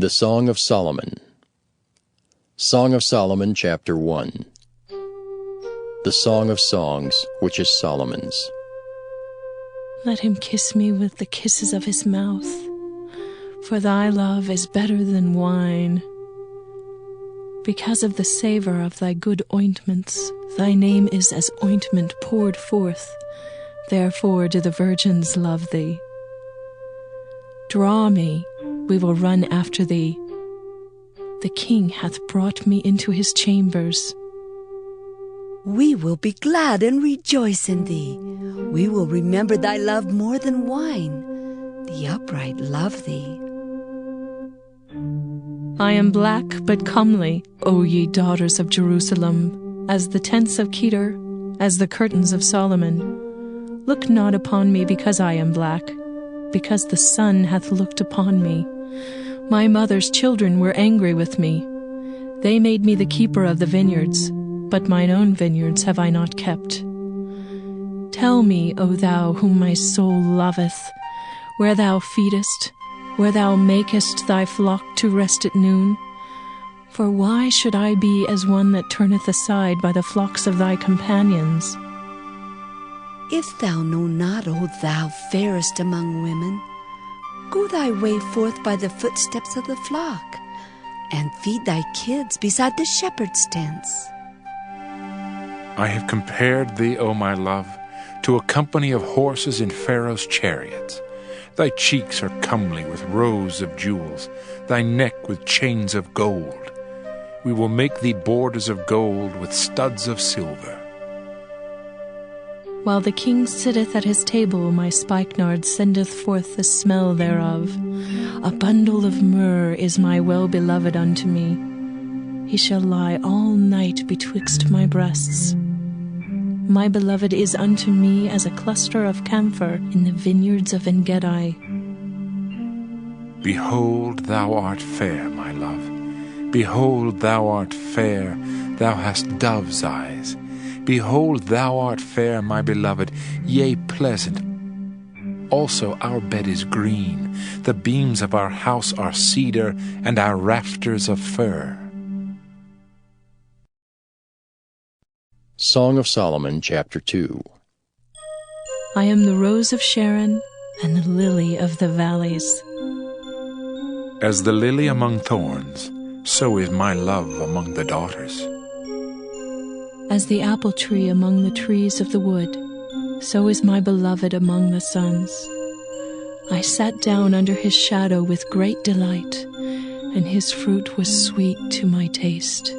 The Song of Solomon. Song of Solomon, chapter 1. The Song of Songs, which is Solomon's. Let him kiss me with the kisses of his mouth, for thy love is better than wine. Because of the savor of thy good ointments, thy name is as ointment poured forth, therefore do the virgins love thee. Draw me, we will run after thee. The king hath brought me into his chambers. We will be glad and rejoice in thee. We will remember thy love more than wine. The upright love thee. I am black but comely, O ye daughters of Jerusalem, as the tents of Kedar, as the curtains of Solomon. Look not upon me because I am black, because the sun hath looked upon me. My mother's children were angry with me. They made me the keeper of the vineyards, but mine own vineyards have I not kept. Tell me, O thou whom my soul loveth, where thou feedest, where thou makest thy flock to rest at noon. For why should I be as one that turneth aside by the flocks of thy companions? If thou know not, O thou fairest among women, go thy way forth by the footsteps of the flock, and feed thy kids beside the shepherd's tents. I have compared thee, O my love, to a company of horses in Pharaoh's chariots. Thy cheeks are comely with rows of jewels, thy neck with chains of gold. We will make thee borders of gold with studs of silver. While the king sitteth at his table, my spikenard sendeth forth the smell thereof. A bundle of myrrh is my well-beloved unto me. He shall lie all night betwixt my breasts. My beloved is unto me as a cluster of camphor in the vineyards of En-gedi. Behold, thou art fair, my love. Behold, thou art fair, thou hast dove's eyes. Behold, thou art fair, my beloved, yea, pleasant. Also our bed is green, the beams of our house are cedar, and our rafters of fir. Song of Solomon, chapter 2. I am the rose of Sharon and the lily of the valleys. As the lily among thorns, so is my love among the daughters. As the apple tree among the trees of the wood, so is my beloved among the sons. I sat down under his shadow with great delight, and his fruit was sweet to my taste.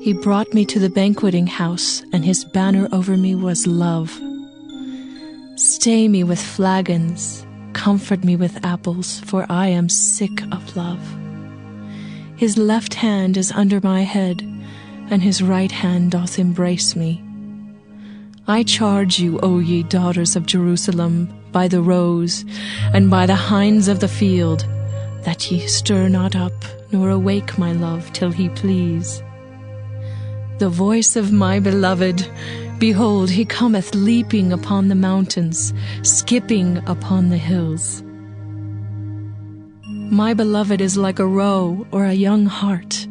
He brought me to the banqueting house, and his banner over me was love. Stay me with flagons, comfort me with apples, for I am sick of love. His left hand is under my head, and his right hand doth embrace me. I charge you, O ye daughters of Jerusalem, by the roes, and by the hinds of the field, that ye stir not up, nor awake my love till he please. The voice of my beloved, behold, he cometh leaping upon the mountains, skipping upon the hills. My beloved is like a roe or a young hart.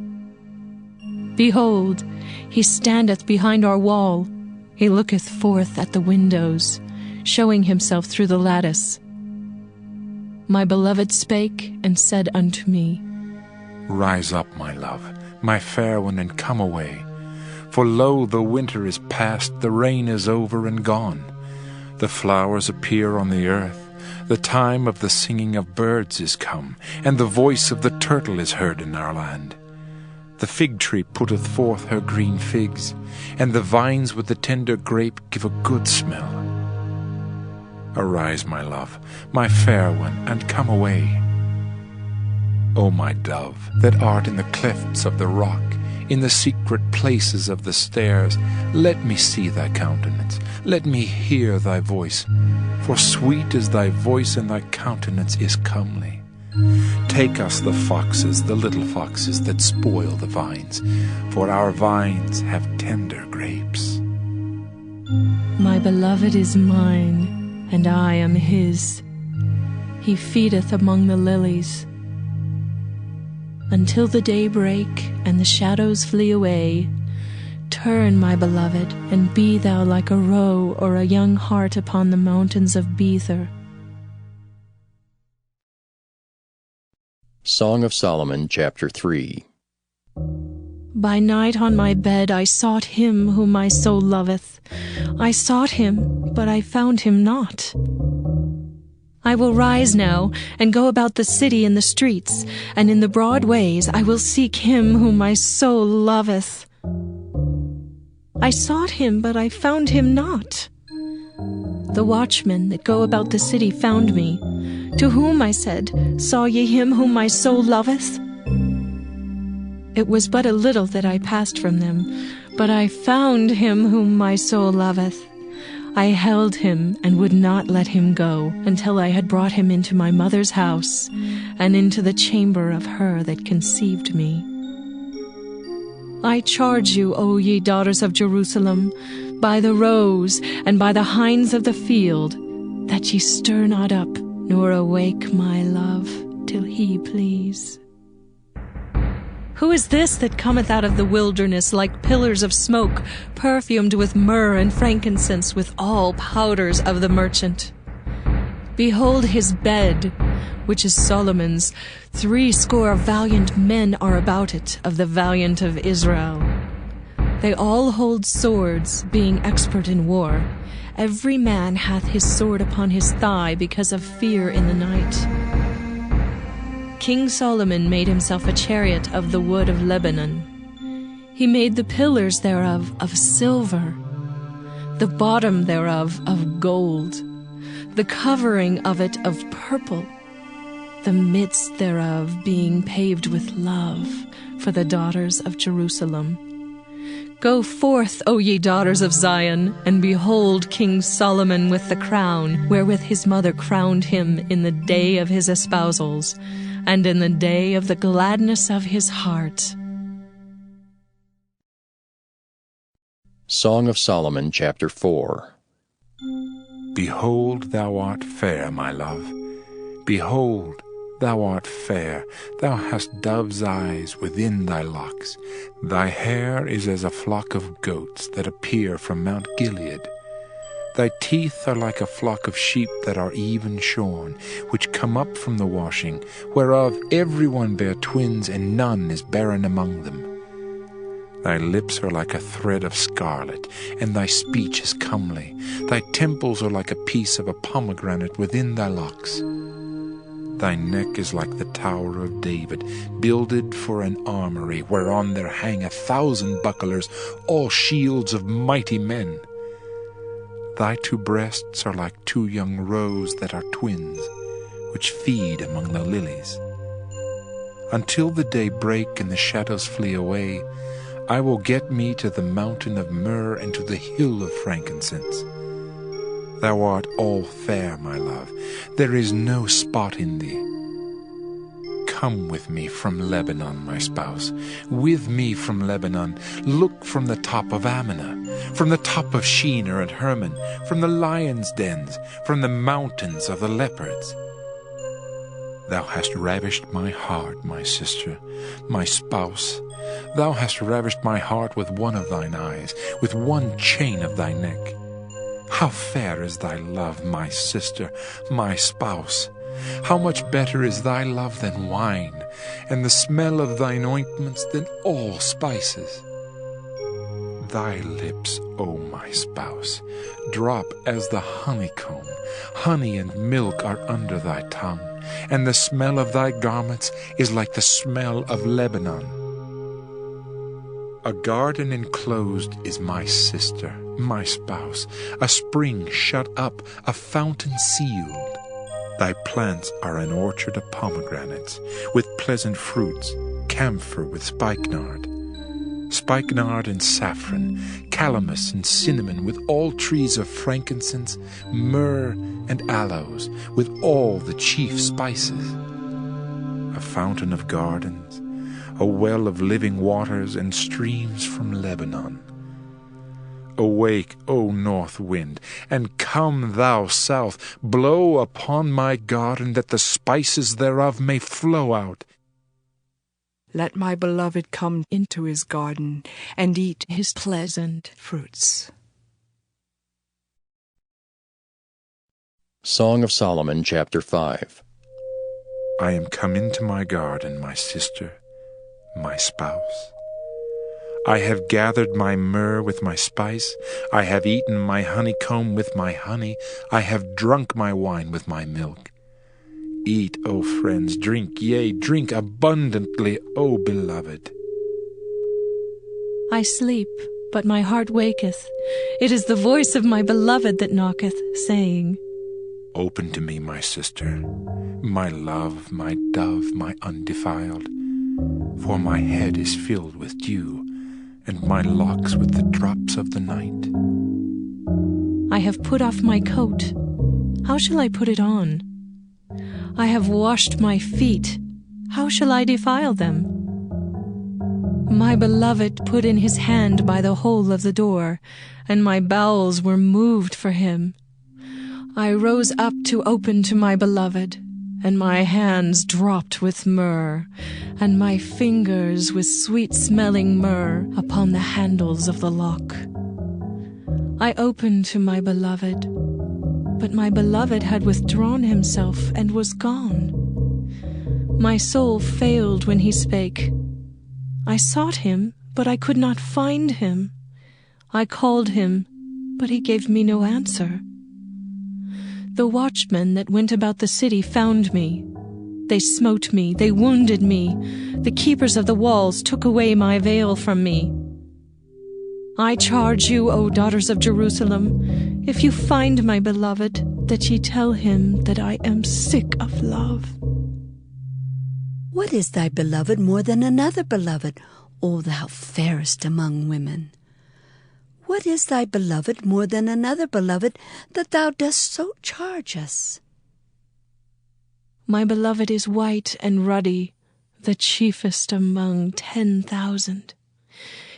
Behold, he standeth behind our wall, he looketh forth at the windows, showing himself through the lattice. My beloved spake and said unto me, Rise up, my love, my fair one, and come away. For lo, the winter is past, the rain is over and gone. The flowers appear on the earth, the time of the singing of birds is come, and the voice of the turtle is heard in our land. The fig tree putteth forth her green figs, and the vines with the tender grape give a good smell. Arise, my love, my fair one, and come away. O my dove, that art in the clefts of the rock, in the secret places of the stairs, let me see thy countenance, let me hear thy voice, for sweet is thy voice, and thy countenance is comely. Take us the foxes, the little foxes that spoil the vines, for our vines have tender grapes. My beloved is mine, and I am his. He feedeth among the lilies. until the day break and the shadows flee away. Turn, my beloved, and be thou like a roe or a young hart upon the mountains of Bether. Song of Solomon, chapter 3. By night on my bed I sought him whom my soul loveth. I sought him, but I found him not. I will rise now, and go about the city in the streets, and in the broad ways I will seek him whom my soul loveth. I sought him, but I found him not. The watchmen that go about the city found me, to whom I said, Saw ye him whom my soul loveth? It was but a little that I passed from them, but I found him whom my soul loveth. I held him and would not let him go, until I had brought him into my mother's house, and into the chamber of her that conceived me. I charge you, O ye daughters of Jerusalem, by the roes and by the hinds of the field, that ye stir not up, nor awake my love, till he please. Who is this that cometh out of the wilderness like pillars of smoke, perfumed with myrrh and frankincense, with all powders of the merchant? Behold his bed, which is Solomon's. 80 valiant men are about it, of the valiant of Israel. They all hold swords, being expert in war. Every man hath his sword upon his thigh, because of fear in the night. King Solomon made himself a chariot of the wood of Lebanon. He made the pillars thereof of silver, the bottom thereof of gold, the covering of it of purple, the midst thereof being paved with love for the daughters of Jerusalem. Go forth, O ye daughters of Zion, and behold King Solomon with the crown, wherewith his mother crowned him in the day of his espousals, and in the day of the gladness of his heart. Song of Solomon, chapter 4. Behold, thou art fair, my love. Behold, thou art fair. Thou hast dove's eyes within thy locks. Thy hair is as a flock of goats that appear from Mount Gilead. Thy teeth are like a flock of sheep that are even shorn, which come up from the washing, whereof every one bare twins, and none is barren among them. Thy lips are like a thread of scarlet, and thy speech is comely. Thy temples are like a piece of a pomegranate within thy locks. Thy neck is like the Tower of David, builded for an armory, whereon there hang 1,000 bucklers, all shields of mighty men. Thy 2 breasts are like 2 young roes that are twins, which feed among the lilies. Until the day break and the shadows flee away, I will get me to the mountain of myrrh and to the hill of frankincense. Thou art all fair, my love. There is no spot in thee. Come with me from Lebanon, my spouse, with me from Lebanon. Look from the top of Amana, from the top of Shinar and Hermon, from the lions' dens, from the mountains of the leopards. Thou hast ravished my heart, my sister, my spouse. Thou hast ravished my heart with one of thine eyes, with one chain of thy neck. How fair is thy love, my sister, my spouse! How much better is thy love than wine, and the smell of thine ointments than all spices. Thy lips, O my spouse, drop as the honeycomb. Honey and milk are under thy tongue, and the smell of thy garments is like the smell of Lebanon. A garden enclosed is my sister, my spouse, a spring shut up, a fountain sealed. Thy plants are an orchard of pomegranates, with pleasant fruits, camphor with spikenard and saffron, calamus and cinnamon, with all trees of frankincense, myrrh and aloes, with all the chief spices. A fountain of gardens, a well of living waters, and streams from Lebanon. Awake, O north wind, and come thou south, blow upon my garden, that the spices thereof may flow out. Let my beloved come into his garden and eat his pleasant fruits. Song of Solomon, chapter 5. I am come into my garden, my sister, my spouse. I have gathered my myrrh with my spice. I have eaten my honeycomb with my honey. I have drunk my wine with my milk. Eat, O friends, drink, yea, drink abundantly, O beloved. I sleep, but my heart waketh. It is the voice of my beloved that knocketh, saying, Open to me, my sister, my love, my dove, my undefiled. For my head is filled with dew, and my locks with the drops of the night. I have put off my coat. How shall I put it on? I have washed my feet. How shall I defile them? My beloved put in his hand by the hole of the door, and my bowels were moved for him. I rose up to open to my beloved, and my hands dropped with myrrh, and my fingers with sweet-smelling myrrh upon the handles of the lock. I opened to my beloved, but my beloved had withdrawn himself and was gone. My soul failed when he spake. I sought him, but I could not find him. I called him, but he gave me no answer. The watchmen that went about the city found me. They smote me, they wounded me. The keepers of the walls took away my veil from me. I charge you, O daughters of Jerusalem, if you find my beloved, that ye tell him that I am sick of love. What is thy beloved more than another beloved, O thou fairest among women? What is thy beloved more than another beloved, that thou dost so charge us? My beloved is white and ruddy, the chiefest among 10,000.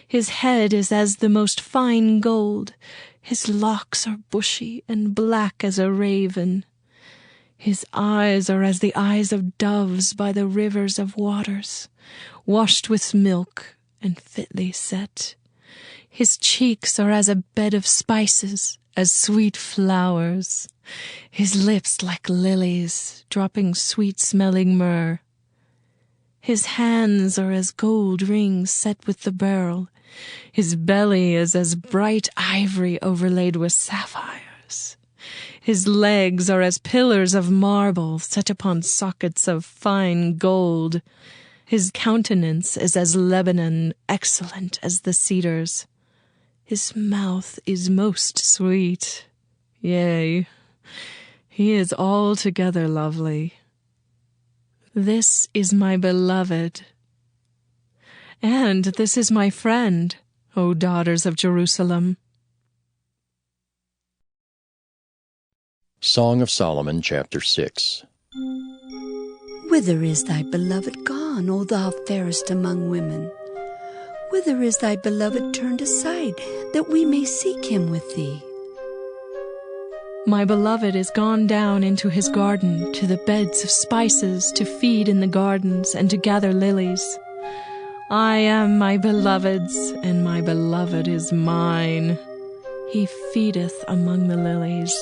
His head is as the most fine gold. His locks are bushy and black as a raven. His eyes are as the eyes of doves by the rivers of waters, washed with milk and fitly set. His cheeks are as a bed of spices, as sweet flowers. His lips like lilies, dropping sweet-smelling myrrh. His hands are as gold rings set with the beryl. His belly is as bright ivory overlaid with sapphires. His legs are as pillars of marble set upon sockets of fine gold. His countenance is as Lebanon, excellent as the cedars. His mouth is most sweet. Yea, he is altogether lovely. This is my beloved. And this is my friend, O daughters of Jerusalem. Song of Solomon, chapter 6. Whither is thy beloved gone, O thou fairest among women? Whither is thy beloved turned aside, that we may seek him with thee? My beloved is gone down into his garden, to the beds of spices, to feed in the gardens, and to gather lilies. I am my beloved's, and my beloved is mine. He feedeth among the lilies.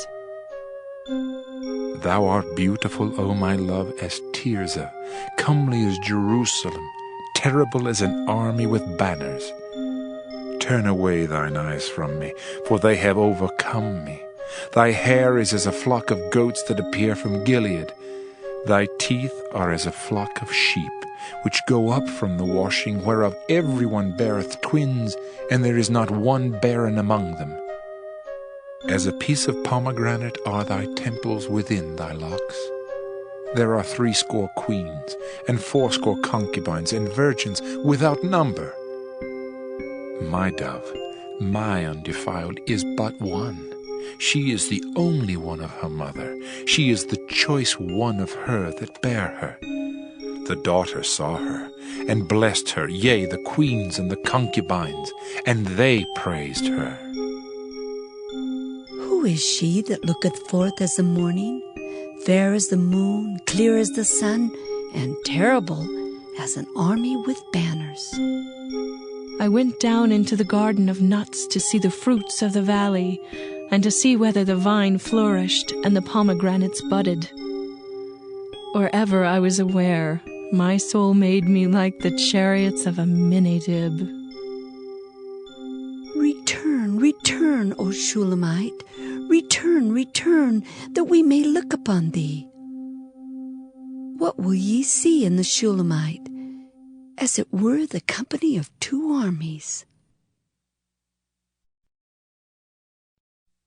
Thou art beautiful, O my love, as Tirzah, comely as Jerusalem, terrible as an army with banners. Turn away thine eyes from me, for they have overcome me. Thy hair is as a flock of goats that appear from Gilead. Thy teeth are as a flock of sheep, which go up from the washing, whereof every one beareth twins, and there is not one barren among them. As a piece of pomegranate are thy temples within thy locks. There are 80 queens, and 80 concubines, and virgins without number. My dove, my undefiled, is but one. She is the only one of her mother. She is the choice one of her that bare her. The daughter saw her, and blessed her, yea, the queens and the concubines, and they praised her. Who is she that looketh forth as the morning, fair as the moon, clear as the sun, and terrible as an army with banners. I went down into the garden of nuts to see the fruits of the valley, and to see whether the vine flourished and the pomegranates budded. Or ever I was aware, my soul made me like the chariots of a Minidib. Return, return, O Shulamite, return, return, that we may look upon thee. What will ye see in the Shulamite? As it were the company of two armies.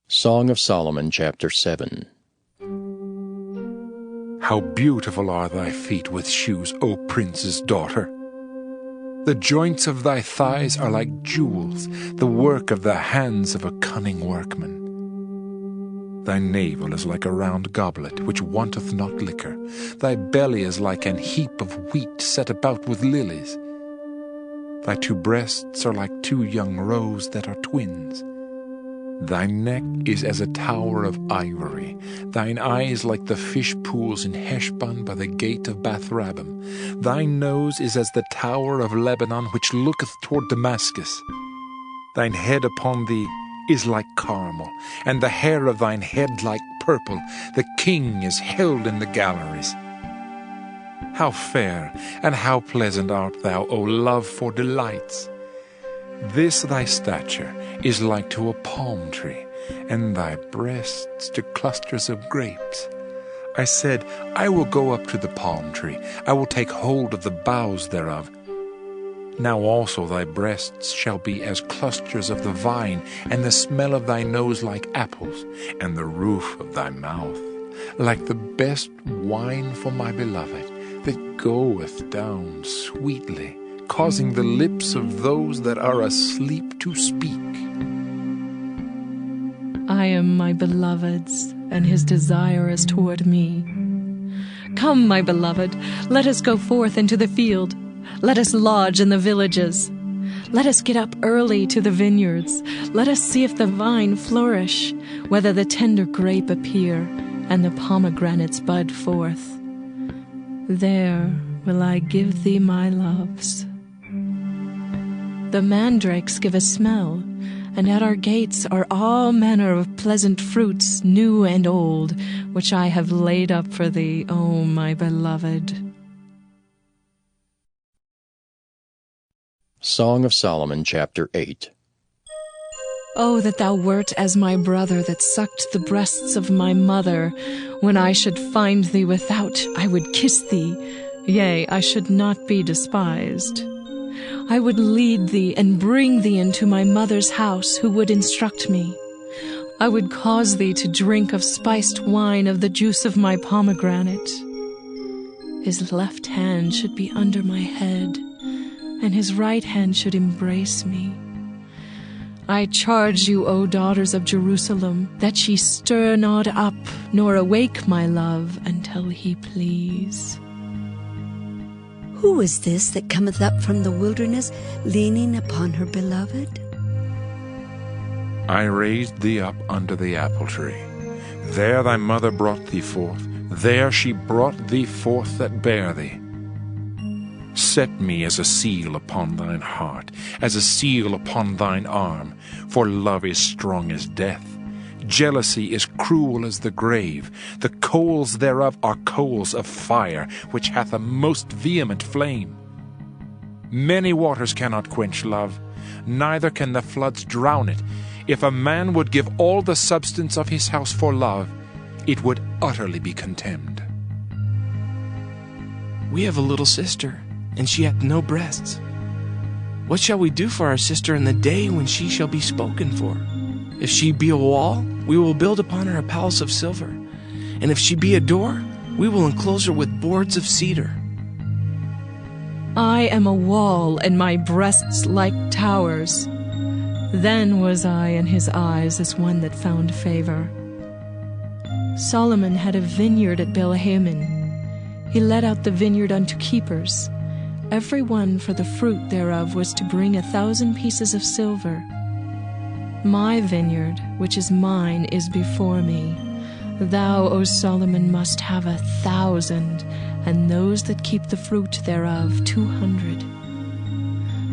Song of Solomon, chapter 7. How beautiful are thy feet with shoes, O prince's daughter! The joints of thy thighs are like jewels, the work of the hands of a cunning workman. Thy navel is like a round goblet, which wanteth not liquor. Thy belly is like an heap of wheat set about with lilies. Thy two breasts are like two young roes that are twins. Thy neck is as a tower of ivory, thine eyes like the fish pools in Heshbon by the gate of Bath-rabbim. Thy nose is as the tower of Lebanon which looketh toward Damascus. Thine head upon thee is like Carmel, and the hair of thine head like purple. The king is held in the galleries. How fair and how pleasant art thou, O love for delights! This thy stature is like to a palm tree, and thy breasts to clusters of grapes. I said, I will go up to the palm tree, I will take hold of the boughs thereof. Now also thy breasts shall be as clusters of the vine, and the smell of thy nose like apples, and the roof of thy mouth like the best wine for my beloved, that goeth down sweetly, causing the lips of those that are asleep to speak. I am my beloved's, and his desire is toward me. Come, my beloved, let us go forth into the field. Let us lodge in the villages. Let us get up early to the vineyards. Let us see if the vine flourish, whether the tender grape appear, and the pomegranates bud forth. There will I give thee my loves. The mandrakes give a smell, and at our gates are all manner of pleasant fruits, new and old, which I have laid up for thee, O my beloved. Song of Solomon, chapter 8. Oh, that thou wert as my brother that sucked the breasts of my mother. When I should find thee without, I would kiss thee. Yea, I should not be despised. I would lead thee and bring thee into my mother's house, who would instruct me. I would cause thee to drink of spiced wine of the juice of my pomegranate. His left hand should be under my head, and his right hand should embrace me. I charge you, O daughters of Jerusalem, that ye stir not up, nor awake my love, until he please. Who is this that cometh up from the wilderness, leaning upon her beloved? I raised thee up under the apple tree. There thy mother brought thee forth. There she brought thee forth that bare thee. Set me as a seal upon thine heart, as a seal upon thine arm, for love is strong as death. Jealousy is cruel as the grave. The coals thereof are coals of fire, which hath a most vehement flame. Many waters cannot quench love, neither can the floods drown it. If a man would give all the substance of his house for love, it would utterly be contemned. We have a little sister, and she hath no breasts. What shall we do for our sister in the day when she shall be spoken for? If she be a wall, we will build upon her a palace of silver. And if she be a door, we will enclose her with boards of cedar. I am a wall, and my breasts like towers. Then was I in his eyes as one that found favor. Solomon had a vineyard at Belahamin. He let out the vineyard unto keepers. Every one for the fruit thereof was to bring 1,000 pieces of silver. My vineyard, which is mine, is before me. Thou, O Solomon, must have 1,000, and those that keep the fruit thereof 200.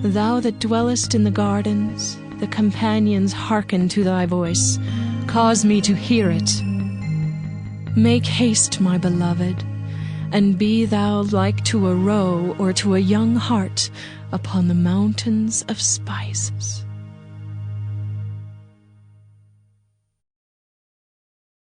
Thou that dwellest in the gardens, the companions hearken to thy voice. Cause me to hear it. Make haste, my beloved, and be thou like to a roe or to a young hart upon the mountains of spices.